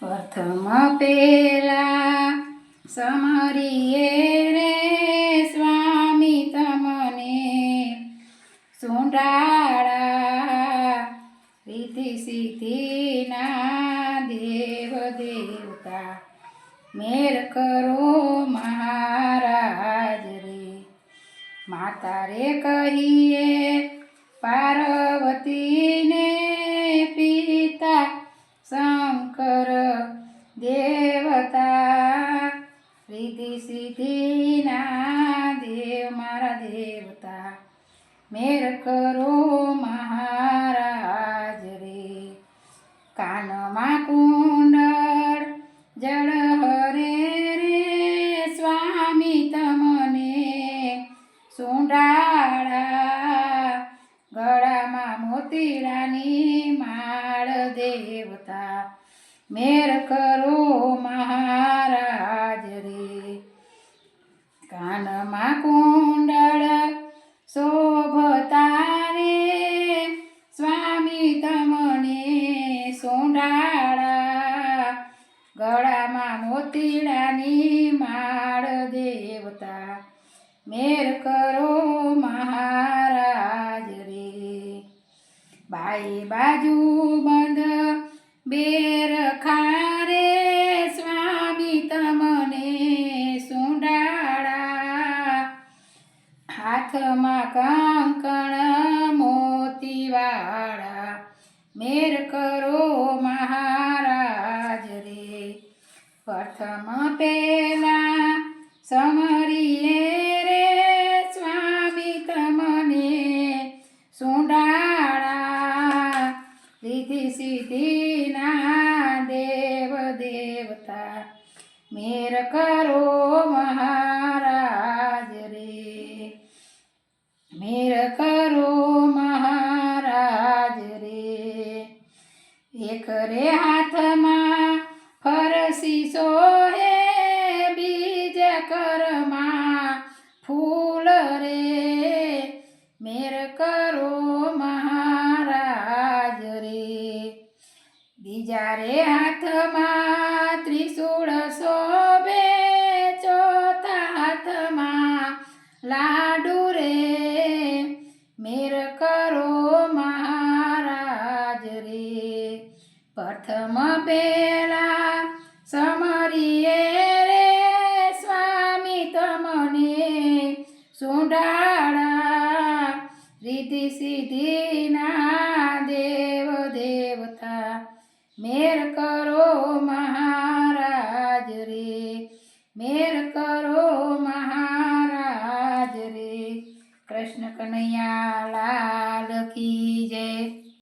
પ્રથમ પેલા સમરીએ રે સ્વામી તમને સુંડાળા રીતિ સિદ્ધિના દેવ દેવતા મેર કરો મહારાજ રે માતા રે કહીએ પાર્વતીને પિતા શંકર દેવતા રીતિ સિદ્ધિના દેવ મારા દેવતા મેર કરો મહારાજ રે કાનમાં કુંડળ જળ હરે રે સ્વામી તમને સુંડાળા ગળામાં મોતીડાની માળ દેવતા મેર કરો મહારાજ રે કાનમાં કુંડળ શોભતા રે સ્વામી તમને સુંડાળા ગળામાં મોતીડાની માળ દેવતા મેર કરો મહારાજ રે બાઈ બાજુ બંધ બેર ખારે સ્વામી તમને સુંડાળા હાથમાં કંકણ મોતીવાળા મેર કરો મહારાજ રે પ્રથમ પેલા સમરીએ રે સ્વામી તમને સુંડાળા રીતિ સિદ્ધિના દેવ દેવતા મેર કરો મહારાજ રે મેર કરો મહારાજ રે એક રે હાથમાં ફરસી સોહે બીજ કરમાં ફૂલ રે મેર કરો મહારાજ રે બીજા રે હાથમાં ત્રિશૂળ શોભે ચોથા હાથમાં લાડુ રે મેર કરો મહારાજ રે પ્રથમ પેલા સમરીએ રે સ્વામી તમને સુંડાળા રીતિ સિદ્ધિના દેવ દેવતા મેર કરો મહારાજ રે મેર કરો મહારાજ રે કૃષ્ણ કનૈયા લાલ કી જય।